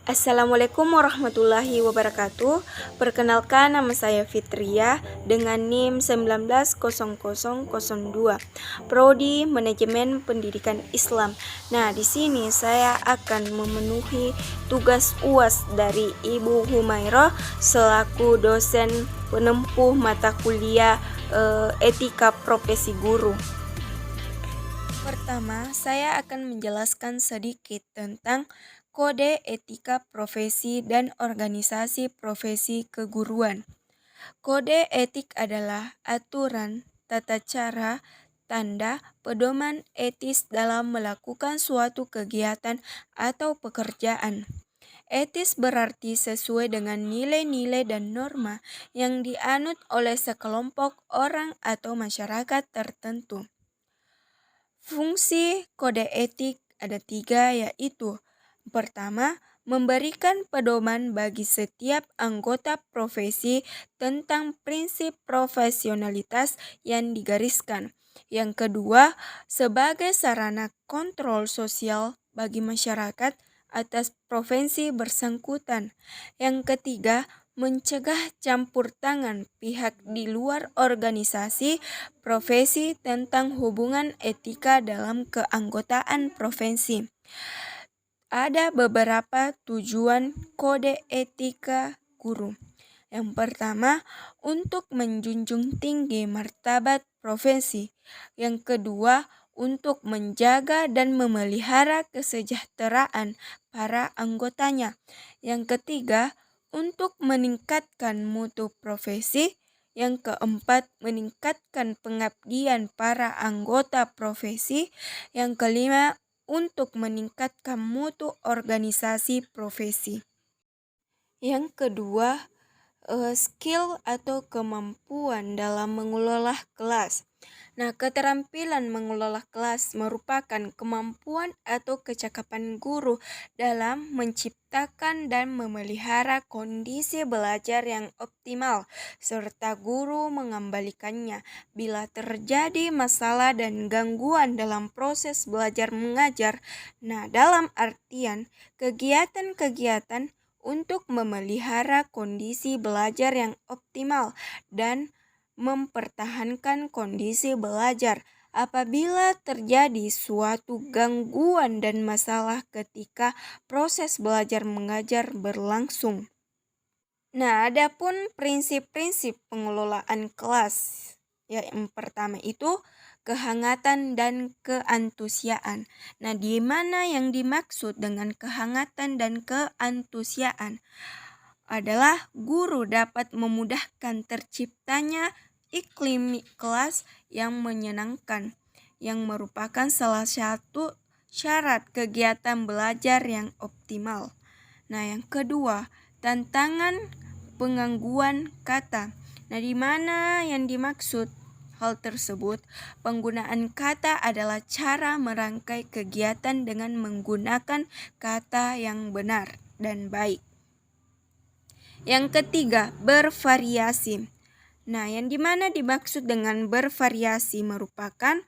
Assalamualaikum warahmatullahi wabarakatuh. Perkenalkan, nama saya Fitria dengan NIM 190002, Prodi Manajemen Pendidikan Islam. Nah, di sini saya akan memenuhi tugas UAS dari Ibu Humairah selaku dosen penempuh mata kuliah Etika Profesi Guru. Pertama, saya akan menjelaskan sedikit tentang Kode Etika Profesi dan Organisasi Profesi Keguruan. Kode etik adalah aturan, tata cara, tanda, pedoman etis dalam melakukan suatu kegiatan atau pekerjaan. Etis berarti sesuai dengan nilai-nilai dan norma yang dianut oleh sekelompok orang atau masyarakat tertentu. Fungsi kode etik ada 3, yaitu pertama, memberikan pedoman bagi setiap anggota profesi tentang prinsip profesionalitas yang digariskan. Yang kedua, sebagai sarana kontrol sosial bagi masyarakat atas profesi bersangkutan. Yang ketiga, mencegah campur tangan pihak di luar organisasi profesi tentang hubungan etika dalam keanggotaan profesi. Ada beberapa tujuan kode etika guru. Yang pertama, untuk menjunjung tinggi martabat profesi. Yang kedua, untuk menjaga dan memelihara kesejahteraan para anggotanya. Yang ketiga, untuk meningkatkan mutu profesi. Yang keempat, meningkatkan pengabdian para anggota profesi. Yang kelima, untuk meningkatkan mutu organisasi profesi. Yang kedua, skill atau kemampuan dalam mengelola kelas. Nah, keterampilan mengelola kelas merupakan kemampuan atau kecakapan guru dalam menciptakan dan memelihara kondisi belajar yang optimal, serta guru mengembalikannya bila terjadi masalah dan gangguan dalam proses belajar mengajar. Nah, dalam artian kegiatan-kegiatan untuk memelihara kondisi belajar yang optimal dan mempertahankan kondisi belajar apabila terjadi suatu gangguan dan masalah ketika proses belajar mengajar berlangsung. Nah, adapun prinsip-prinsip pengelolaan kelas, yang pertama itu kehangatan dan keantusiaan. Nah, di mana yang dimaksud dengan kehangatan dan keantusiaan adalah guru dapat memudahkan terciptanya iklim kelas yang menyenangkan, yang merupakan salah satu syarat kegiatan belajar yang optimal. Nah, yang kedua, tantangan pengangguan kata. Nah, di mana yang dimaksud hal tersebut? Penggunaan kata adalah cara merangkai kegiatan dengan menggunakan kata yang benar dan baik. Yang ketiga, bervariasi. Nah, yang dimana dimaksud dengan bervariasi merupakan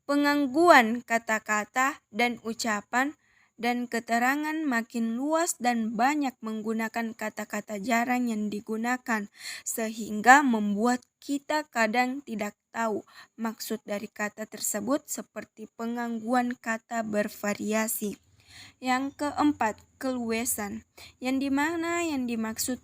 pengangguan kata-kata dan ucapan dan keterangan makin luas dan banyak menggunakan kata-kata jarang yang digunakan, sehingga membuat kita kadang tidak tahu maksud dari kata tersebut, seperti pengangguan kata bervariasi. Yang keempat, keluasan. Yang dimana yang dimaksud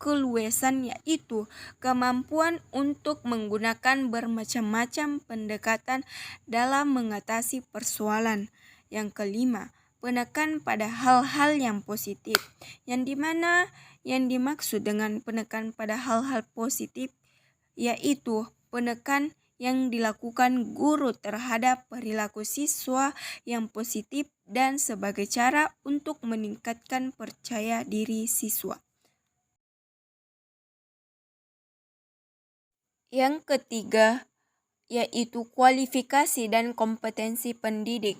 keluasan yaitu kemampuan untuk menggunakan bermacam-macam pendekatan dalam mengatasi persoalan. Yang kelima, penekan pada hal-hal yang positif. Yang dimana yang dimaksud dengan penekan pada hal-hal positif yaitu penekan yang dilakukan guru terhadap perilaku siswa yang positif dan sebagai cara untuk meningkatkan percaya diri siswa. Yang ketiga, yaitu kualifikasi dan kompetensi pendidik.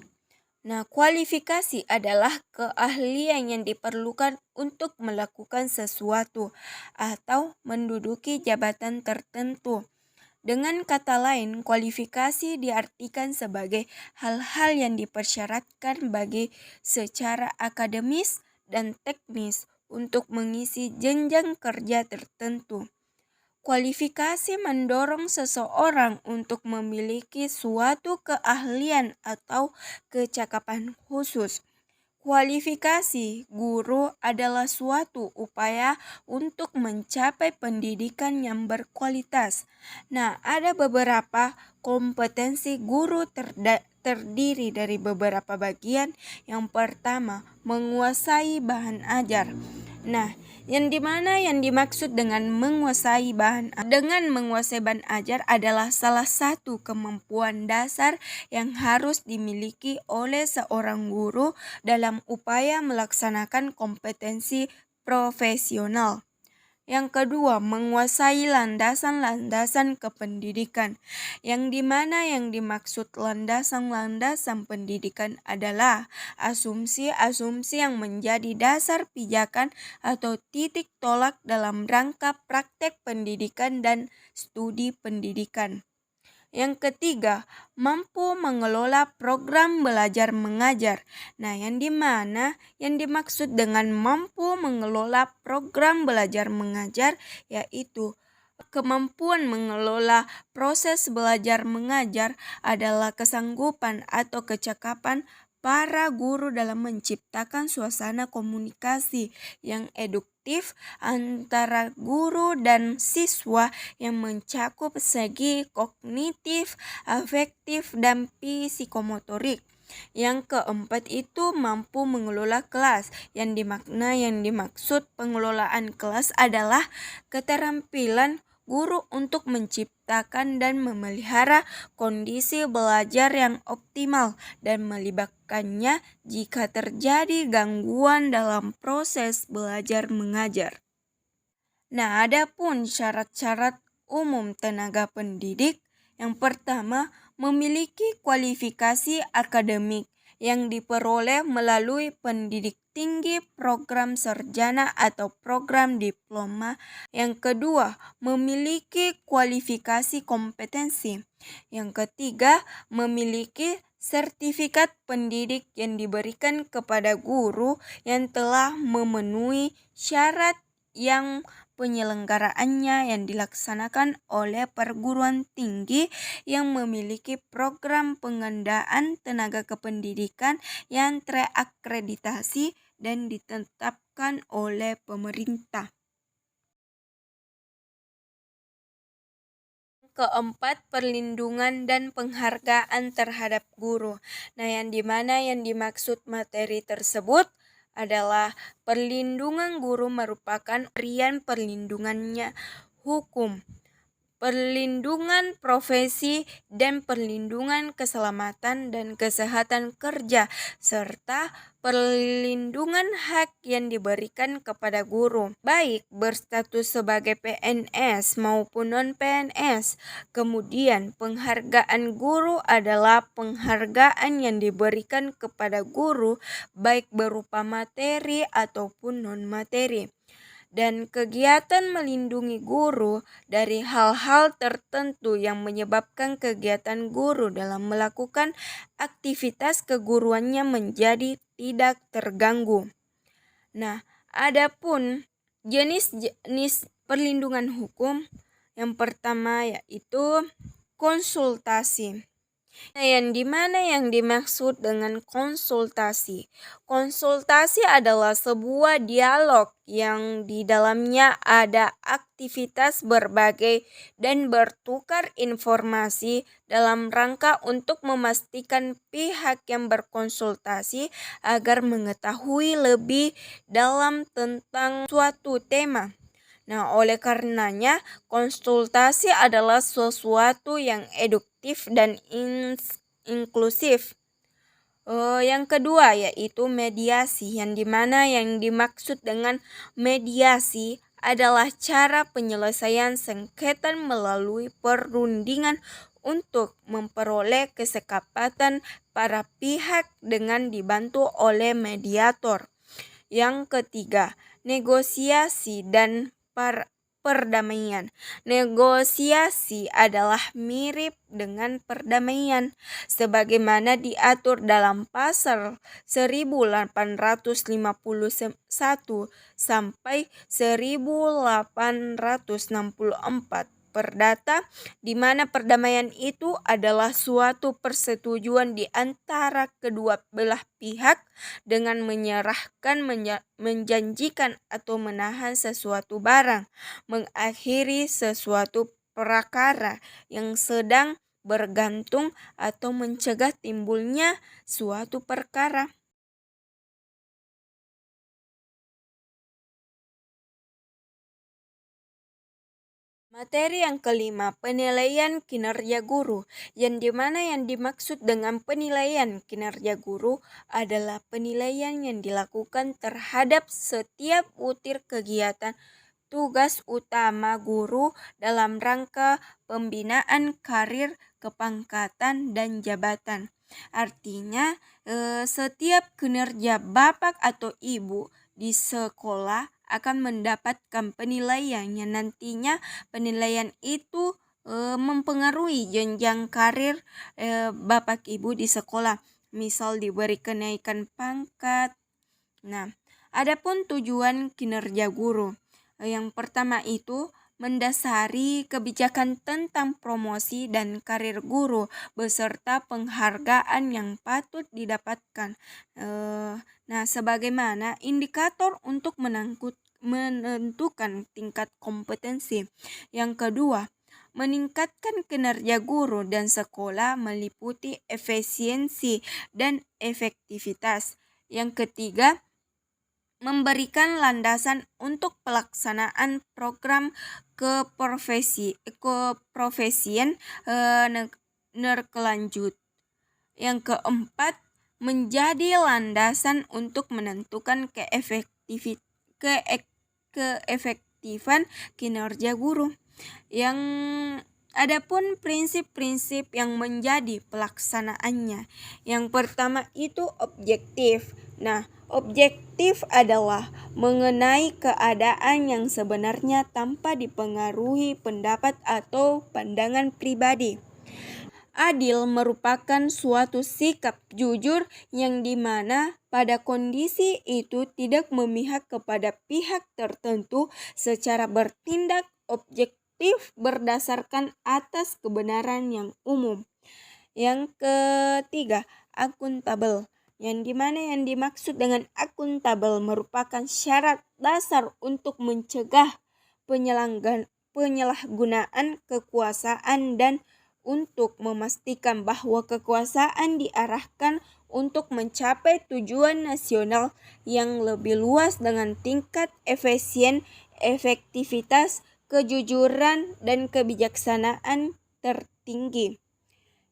Nah, kualifikasi adalah keahlian yang diperlukan untuk melakukan sesuatu atau menduduki jabatan tertentu. Dengan kata lain, kualifikasi diartikan sebagai hal-hal yang dipersyaratkan bagi secara akademis dan teknis untuk mengisi jenjang kerja tertentu. Kualifikasi mendorong seseorang untuk memiliki suatu keahlian atau kecakapan khusus. Kualifikasi guru adalah suatu upaya untuk mencapai pendidikan yang berkualitas. Nah, ada beberapa kompetensi guru terdiri dari beberapa bagian. Yang pertama, menguasai bahan ajar. Nah, yang dimana yang dimaksud dengan menguasai bahan ajar adalah salah satu kemampuan dasar yang harus dimiliki oleh seorang guru dalam upaya melaksanakan kompetensi profesional. Yang kedua, menguasai landasan-landasan kependidikan, yang dimana yang dimaksud landasan-landasan pendidikan adalah asumsi-asumsi yang menjadi dasar pijakan atau titik tolak dalam rangka praktek pendidikan dan studi pendidikan. Yang ketiga, mampu mengelola program belajar mengajar. Nah, yang dimana yang dimaksud dengan mampu mengelola program belajar mengajar yaitu kemampuan mengelola proses belajar mengajar adalah kesanggupan atau kecakapan para guru dalam menciptakan suasana komunikasi yang eduktif antara guru dan siswa yang mencakup segi kognitif, afektif, dan psikomotorik. Yang keempat itu mampu mengelola kelas. Yang dimaksud pengelolaan kelas adalah keterampilan guru untuk menciptakan dan memelihara kondisi belajar yang optimal dan melibatkannya jika terjadi gangguan dalam proses belajar mengajar. Nah, adapun syarat-syarat umum tenaga pendidik, yang pertama, memiliki kualifikasi akademik yang diperoleh melalui pendidik tinggi, program sarjana atau program diploma. Yang kedua, memiliki kualifikasi kompetensi. Yang ketiga, memiliki sertifikat pendidik yang diberikan kepada guru yang telah memenuhi syarat yang penyelenggaraannya yang dilaksanakan oleh perguruan tinggi yang memiliki program pengadaan tenaga kependidikan yang terakreditasi dan ditetapkan oleh pemerintah. Keempat, perlindungan dan penghargaan terhadap guru. Nah, yang dimana yang dimaksud materi tersebut adalah perlindungan guru merupakan perlindungannya hukum, perlindungan profesi, dan perlindungan keselamatan dan kesehatan kerja, serta perlindungan hak yang diberikan kepada guru, baik berstatus sebagai PNS maupun non-PNS. Kemudian, penghargaan guru adalah penghargaan yang diberikan kepada guru, baik berupa materi ataupun non-materi. Dan kegiatan melindungi guru dari hal-hal tertentu yang menyebabkan kegiatan guru dalam melakukan aktivitas keguruannya menjadi tidak terganggu. Nah, adapun jenis-jenis perlindungan hukum, yang pertama yaitu konsultasi. Nah, yang dimana yang dimaksud dengan konsultasi? Konsultasi adalah sebuah dialog yang di dalamnya ada aktivitas berbagai dan bertukar informasi dalam rangka untuk memastikan pihak yang berkonsultasi agar mengetahui lebih dalam tentang suatu tema. Nah, oleh karenanya, konsultasi adalah sesuatu yang eduktif dan inklusif. Yang kedua yaitu mediasi, yang dimana yang dimaksud dengan mediasi adalah cara penyelesaian sengketa melalui perundingan untuk memperoleh kesepakatan para pihak dengan dibantu oleh mediator. Yang ketiga, negosiasi dan perdamaian. Negosiasi adalah mirip dengan perdamaian sebagaimana diatur dalam pasal 1851 sampai 1864 Perdata, di mana perdamaian itu adalah suatu persetujuan di antara kedua belah pihak dengan menyerahkan, menjanjikan atau menahan sesuatu barang, mengakhiri sesuatu perkara yang sedang bergantung atau mencegah timbulnya suatu perkara. Materi yang kelima, penilaian kinerja guru, yang dimana yang dimaksud dengan penilaian kinerja guru adalah penilaian yang dilakukan terhadap setiap butir kegiatan tugas utama guru dalam rangka pembinaan karir, kepangkatan, dan jabatan. Artinya, setiap kinerja bapak atau ibu di sekolah akan mendapatkan penilaian yang nantinya penilaian itu mempengaruhi jenjang karir bapak ibu di sekolah. Misal diberi kenaikan pangkat. Nah, adapun tujuan kinerja guru. Yang pertama itu mendasari kebijakan tentang promosi dan karir guru beserta penghargaan yang patut didapatkan. Nah, sebagaimana indikator untuk menentukan tingkat kompetensi. Yang kedua, meningkatkan kinerja guru dan sekolah meliputi efisiensi dan efektivitas. Yang ketiga, memberikan landasan untuk pelaksanaan program keprofesian berkelanjut. Yang keempat, menjadi landasan untuk menentukan keefektifan kinerja guru. Yang adapun prinsip-prinsip yang menjadi pelaksanaannya. Yang pertama itu objektif. Nah, objektif adalah mengenai keadaan yang sebenarnya tanpa dipengaruhi pendapat atau pandangan pribadi. Adil merupakan suatu sikap jujur yang dimana pada kondisi itu tidak memihak kepada pihak tertentu secara bertindak objektif berdasarkan atas kebenaran yang umum. Yang ketiga, akuntabel. Yang dimana yang dimaksud dengan akuntabel merupakan syarat dasar untuk mencegah penyalahgunaan kekuasaan dan untuk memastikan bahwa kekuasaan diarahkan untuk mencapai tujuan nasional yang lebih luas dengan tingkat efisien, efektivitas, kejujuran, dan kebijaksanaan tertinggi.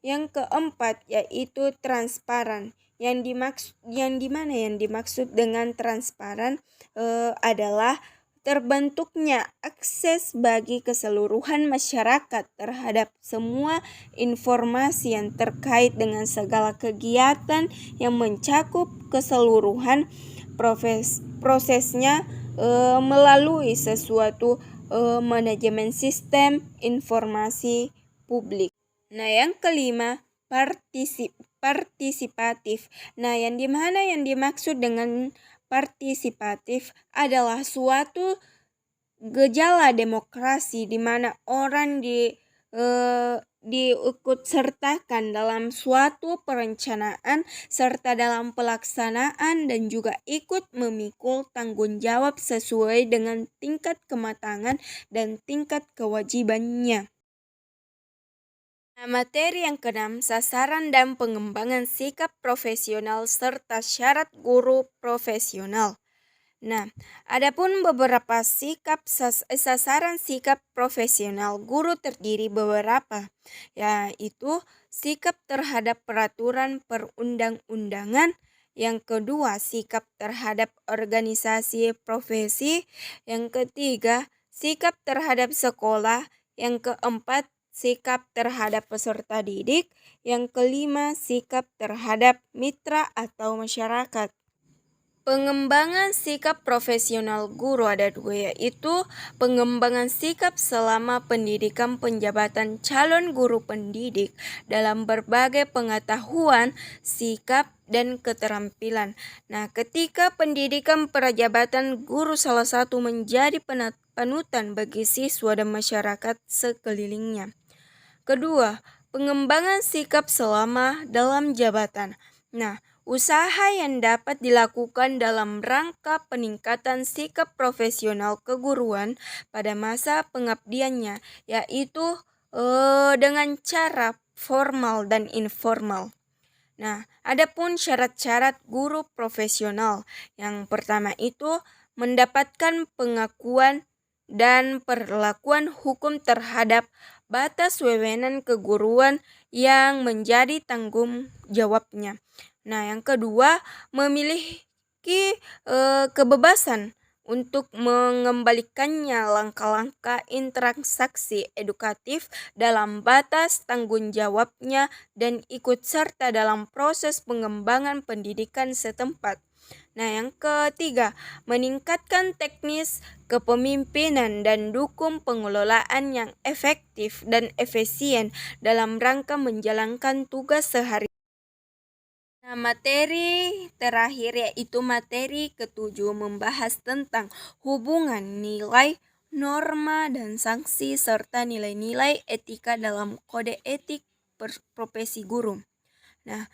Yang keempat yaitu transparan. Yang dimaksud dengan transparan adalah terbentuknya akses bagi keseluruhan masyarakat terhadap semua informasi yang terkait dengan segala kegiatan yang mencakup keseluruhan prosesnya melalui sesuatu manajemen sistem informasi publik. Nah, yang kelima, partisipatif. Nah, yang dimaksud dengan partisipatif adalah suatu gejala demokrasi di mana orang diikut sertakan dalam suatu perencanaan serta dalam pelaksanaan dan juga ikut memikul tanggung jawab sesuai dengan tingkat kematangan dan tingkat kewajibannya. Nah, materi yang keenam, sasaran dan pengembangan sikap profesional serta syarat guru profesional. Nah, adapun beberapa sasaran sikap profesional guru terdiri beberapa, yaitu sikap terhadap peraturan perundang-undangan, yang kedua sikap terhadap organisasi profesi, yang ketiga sikap terhadap sekolah, yang keempat sikap terhadap peserta didik, yang kelima sikap terhadap mitra atau masyarakat. Pengembangan sikap profesional guru ada dua, yaitu pengembangan sikap selama pendidikan penjabatan calon guru pendidik dalam berbagai pengetahuan, sikap, dan keterampilan. Nah, ketika pendidikan perjabatan guru salah satu menjadi panutan bagi siswa dan masyarakat sekelilingnya. Kedua, pengembangan sikap selama dalam jabatan. Nah, usaha yang dapat dilakukan dalam rangka peningkatan sikap profesional keguruan pada masa pengabdiannya, yaitu dengan cara formal dan informal. Nah, adapun syarat-syarat guru profesional. Yang pertama itu mendapatkan pengakuan dan perlakuan hukum terhadap batas wewenang keguruan yang menjadi tanggung jawabnya. Nah, yang kedua, memiliki kebebasan untuk mengembalikannya langkah-langkah interaksi edukatif dalam batas tanggung jawabnya dan ikut serta dalam proses pengembangan pendidikan setempat. Nah, yang ketiga, meningkatkan teknis kepemimpinan dan dukung pengelolaan yang efektif dan efisien dalam rangka menjalankan tugas sehari. Nah, materi terakhir yaitu materi ketujuh membahas tentang hubungan nilai, norma, dan sanksi serta nilai-nilai etika dalam kode etik profesi guru. Nah,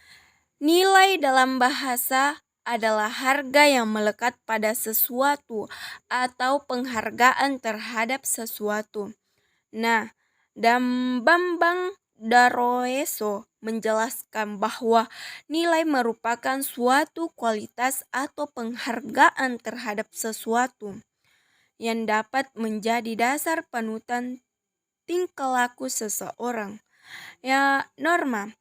nilai dalam bahasa adalah harga yang melekat pada sesuatu atau penghargaan terhadap sesuatu. Nah, dan Bambang Darsono menjelaskan bahwa nilai merupakan suatu kualitas atau penghargaan terhadap sesuatu yang dapat menjadi dasar panutan tingkah laku seseorang. Ya, norma.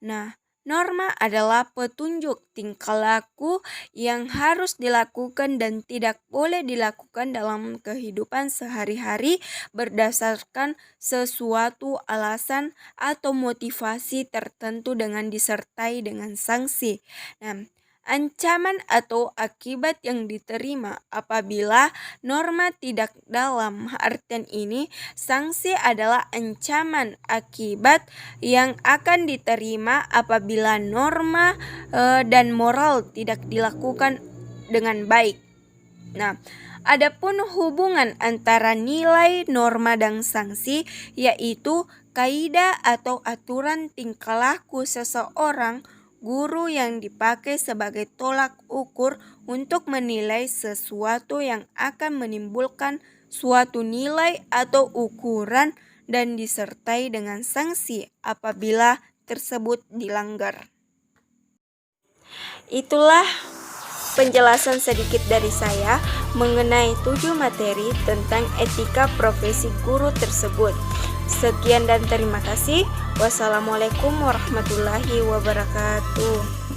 Nah, norma adalah petunjuk tingkah laku yang harus dilakukan dan tidak boleh dilakukan dalam kehidupan sehari-hari berdasarkan sesuatu alasan atau motivasi tertentu dengan disertai dengan sanksi. Nah, ancaman atau akibat yang diterima apabila norma tidak dalam artian ini, sanksi adalah ancaman akibat yang akan diterima apabila norma dan moral tidak dilakukan dengan baik. Nah, adapun hubungan antara nilai, norma, dan sanksi yaitu kaidah atau aturan tingkah laku seseorang guru yang dipakai sebagai tolak ukur untuk menilai sesuatu yang akan menimbulkan suatu nilai atau ukuran dan disertai dengan sanksi apabila tersebut dilanggar. Itulah penjelasan sedikit dari saya mengenai 7 materi tentang etika profesi guru tersebut. Sekian dan terima kasih. Wassalamualaikum warahmatullahi wabarakatuh.